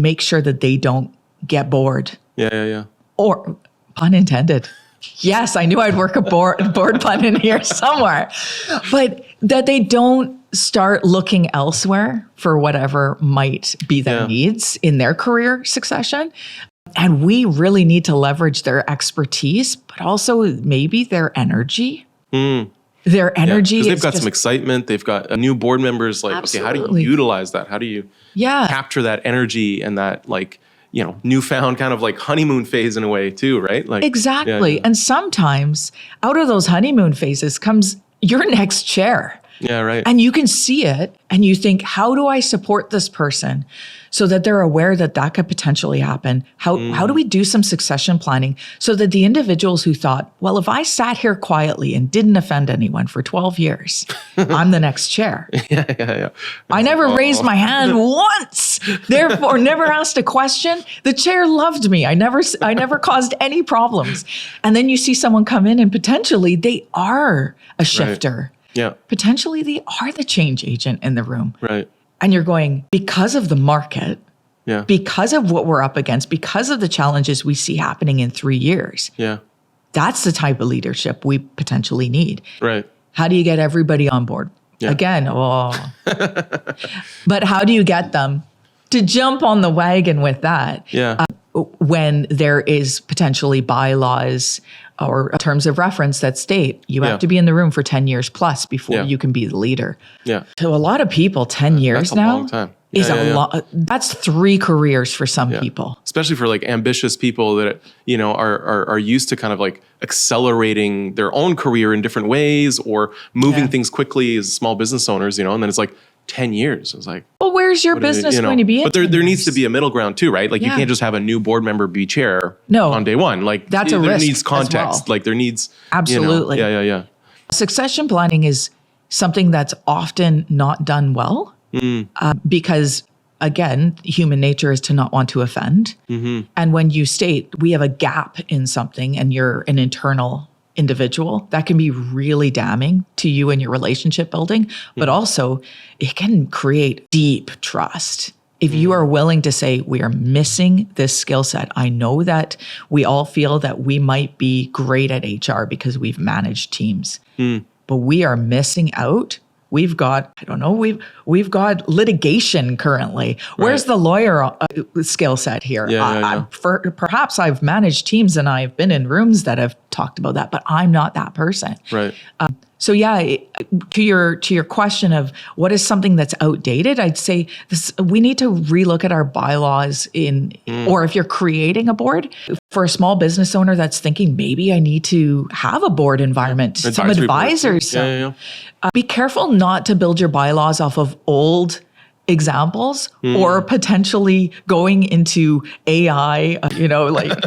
make sure that they don't get bored. Yeah. Or, pun intended. Yes, I knew I'd work a board pun in here somewhere. But that they don't start looking elsewhere for whatever might be their needs in their career succession. And we really need to leverage their expertise, but also maybe their energy. Their energy. Because they've got some excitement. They've got new board members. Like, okay, how do you utilize that? How do you capture that energy and that newfound kind of like honeymoon phase in a way too, right? Like exactly. And sometimes out of those honeymoon phases comes your next chair. Yeah, right. And you can see it and you think, how do I support this person so that they're aware that that could potentially happen? How do we do some succession planning so that the individuals who thought, well, if I sat here quietly and didn't offend anyone for 12 years, I'm the next chair. Yeah. I never raised my hand once, therefore never asked a question. The chair loved me. I never caused any problems. And then you see someone come in and potentially they are a shifter. Right. Yeah. Potentially they are the change agent in the room. Right. And you're going, because of the market, because of what we're up against, because of the challenges we see happening in 3 years. Yeah. That's the type of leadership we potentially need. Right. How do you get everybody on board? Yeah. Again, but how do you get them to jump on the wagon with that? Yeah. When there is potentially bylaws or terms of reference that state you have to be in the room for 10 years plus before you can be the leader. Yeah. To a lot of people, 10 years that's now a long time. is a lot. That's 3 careers for some people. Especially for like ambitious people that, are used to kind of like accelerating their own career in different ways or moving things quickly as small business owners, and then it's like 10 years. I was like, well, where's your business going to be in? But there needs to be a middle ground too, right? Like you can't just have a new board member be chair on day one. Like that's a risk. There needs context. Like there needs absolutely. Yeah. Succession planning is something that's often not done well because again, human nature is to not want to offend. And when you state we have a gap in something and you're an internal individual, that can be really damning to you and your relationship building, but also it can create deep trust. If you are willing to say, we are missing this skill set. I know that we all feel that we might be great at HR because we've managed teams, but we are missing out. We've got, we've got litigation currently. Where's the lawyer skill set here? Perhaps I've managed teams and I've been in rooms that have talked about that, but I'm not that person. Right. So to your question of what is something that's outdated, I'd say we need to relook at our bylaws or if you're creating a board for a small business owner that's thinking maybe I need to have a board environment, some advisors. Be careful not to build your bylaws off of old examples or potentially going into AI, like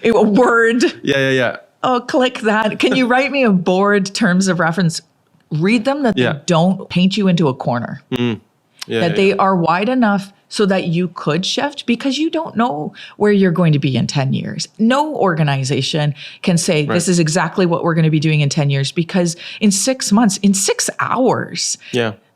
Word. Yeah. Oh, click that. Can you write me a board terms of reference? Read them that they don't paint you into a corner. They are wide enough so that you could shift because you don't know where you're going to be in 10 years. No organization can say this is exactly what we're going to be doing in 10 years because in 6 months, in 6 hours,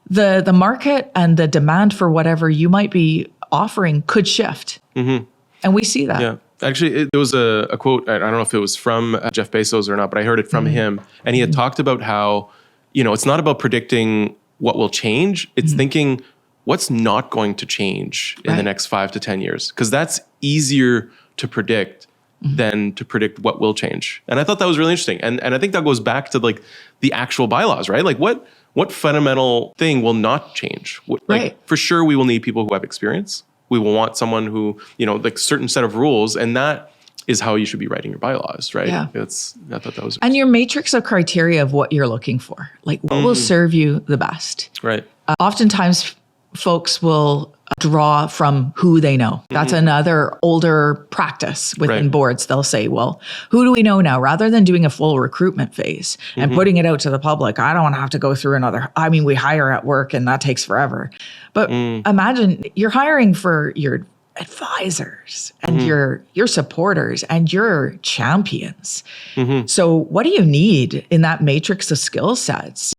the market and the demand for whatever you might be offering could shift. And we see that. Yeah. Actually, there was a quote, I don't know if it was from Jeff Bezos or not, but I heard it from him. And he had talked about how, it's not about predicting what will change. It's thinking what's not going to change in the next 5 to 10 years. Because that's easier to predict than to predict what will change. And I thought that was really interesting. And I think that goes back to like the actual bylaws, right? Like what fundamental thing will not change? For sure, we will need people who have experience. We will want someone who, like certain set of rules, and that is how you should be writing your bylaws, right? Yeah. I thought that was... And your matrix of criteria of what you're looking for, like what will serve you the best. Right. Oftentimes, folks will draw from who they know. That's another older practice within boards. They'll say, well, who do we know now? Rather than doing a full recruitment phase and putting it out to the public, I don't want to have to go through we hire at work and that takes forever. But imagine you're hiring for your advisors and your supporters and your champions. So what do you need in that matrix of skill sets?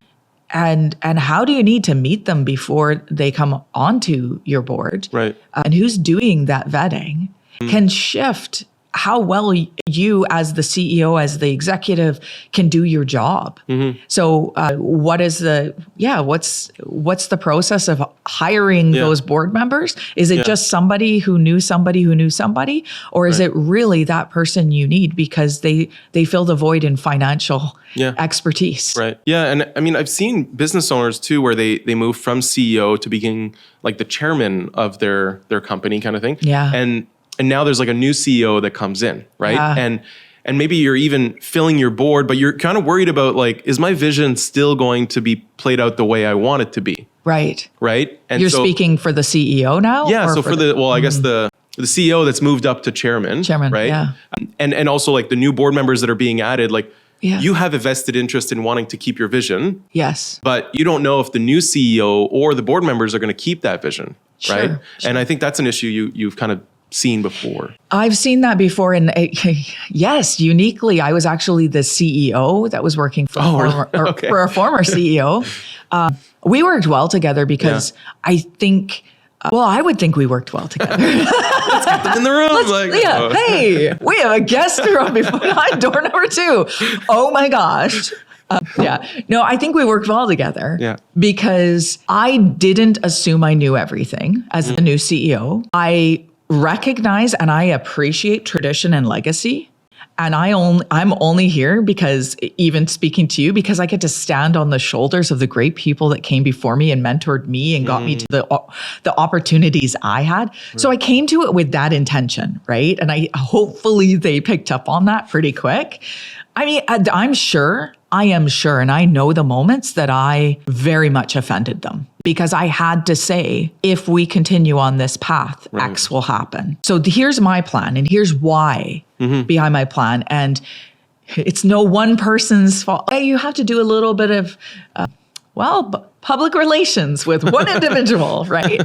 And how do you need to meet them before they come onto your board? Right. And who's doing that vetting can shift how well you as the CEO, as the executive, can do your job. So what's the process of hiring those board members? Is it just somebody who knew somebody who knew somebody? Or is it really that person you need because they fill the void in financial expertise? Right. Yeah. And I mean, I've seen business owners too, where they move from CEO to being like the chairman of their company kind of thing. Yeah. And now there's like a new CEO that comes in, right? Yeah. And maybe you're even filling your board, but you're kind of worried about like, is my vision still going to be played out the way I want it to be? Right. Right. And you're speaking for the CEO now? Yeah. So I guess the CEO that's moved up to chairman, right? Yeah. And also like the new board members that are being added, like you have a vested interest in wanting to keep your vision. Yes. But you don't know if the new CEO or the board members are going to keep that vision, right? Sure. And I think that's an issue you've kind of seen before. I've seen that before. And yes, uniquely, I was actually the CEO that was working for, for a former CEO. We worked well together because I think, I would think we worked well together. Let's get them in the room. Hey, we have a guest room behind door number 2. Oh my gosh. No, I think we worked well together because I didn't assume I knew everything as the new CEO. I recognize and I appreciate tradition and legacy. And I'm only here because, even speaking to you, because I get to stand on the shoulders of the great people that came before me and mentored me and got me to the opportunities I had. So I came to it with that intention, right? And hopefully they picked up on that pretty quick. I mean, I am sure, and I know the moments that I very much offended them because I had to say, if we continue on this path, X will happen. So here's my plan and here's why behind my plan. And it's no one person's fault. You have to do a little bit of, public relations with one individual, right?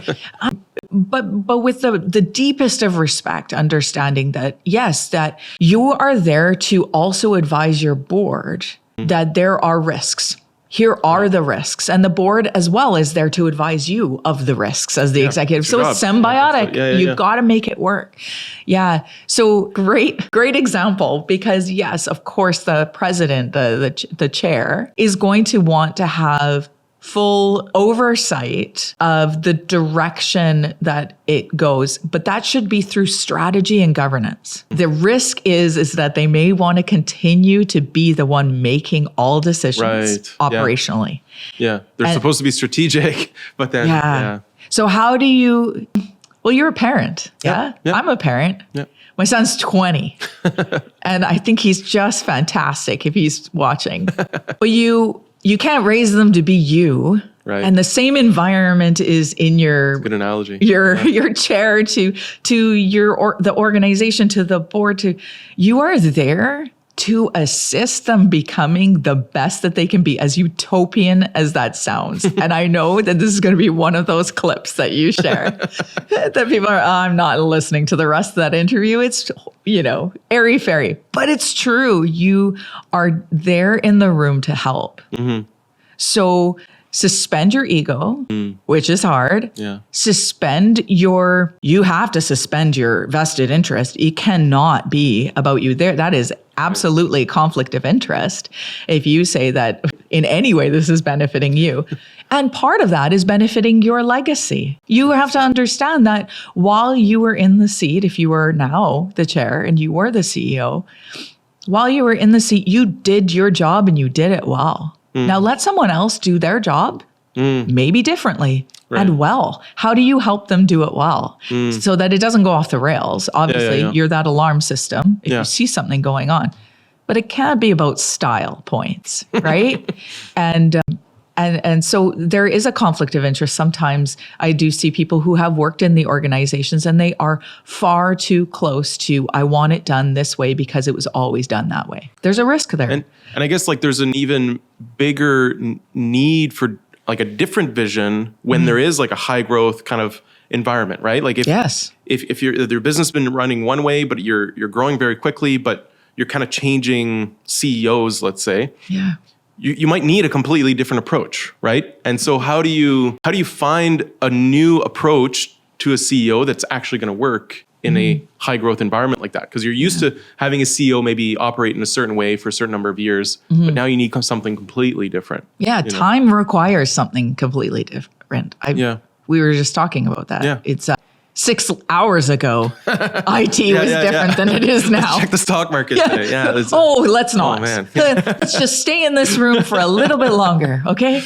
But with the deepest of respect, understanding that, yes, that you are there to also advise your board that there are risks. Here are the risks. And the board as well is there to advise you of the risks as the executive. So it's symbiotic. You've got to make it work. Yeah. So great example, because yes, of course, the president, the chair is going to want to have full oversight of the direction that it goes, but that should be through strategy and governance. The risk is that they may want to continue to be the one making all decisions operationally. Yeah. They're supposed to be strategic, but then, So how do you, you're a parent. Yeah. I'm a parent. Yeah. My son's 20 and I think he's just fantastic if he's watching, but you can't raise them to be you. Right. And the same environment is in your good analogy. Your chair to the organization, to the board, you are there to assist them becoming the best that they can be, as utopian as that sounds. And I know that this is going to be one of those clips that you share that people are, I'm not listening to the rest of that interview. It's, airy fairy, but it's true. You are there in the room to help. Mm-hmm. So suspend your ego, which is hard. Yeah. You have to suspend your vested interest. It cannot be about you there. That is absolutely conflict of interest. If you say that in any way, this is benefiting you. And part of that is benefiting your legacy. You have to understand that while you were in the seat, if you were now the chair and you were the CEO, while you were in the seat, you did your job and you did it well. Now let someone else do their job, maybe differently and well. How do you help them do it well so that it doesn't go off the rails? Obviously, you're that alarm system if you see something going on, but it can't be about style points, right? And so there is a conflict of interest. Sometimes I do see people who have worked in the organizations and they are far too close to, I want it done this way because it was always done that way. There's a risk there. And I guess like there's an even bigger need for like a different vision when there is like a high growth kind of environment, right? Like if your business has been running one way, but you're growing very quickly, but you're kind of changing CEOs, let's say. Yeah. you might need a completely different approach, right? And so how do you find a new approach to a CEO that's actually going to work in a high growth environment like that? Because you're used to having a CEO maybe operate in a certain way for a certain number of years, but now you need something completely different. Yeah, time requires something completely different. We were just talking about that. Yeah. It's 6 hours ago, IT was different than it is now. Let's check the stock market today. Yeah. Let's not. Oh, man. Let's just stay in this room for a little bit longer, okay?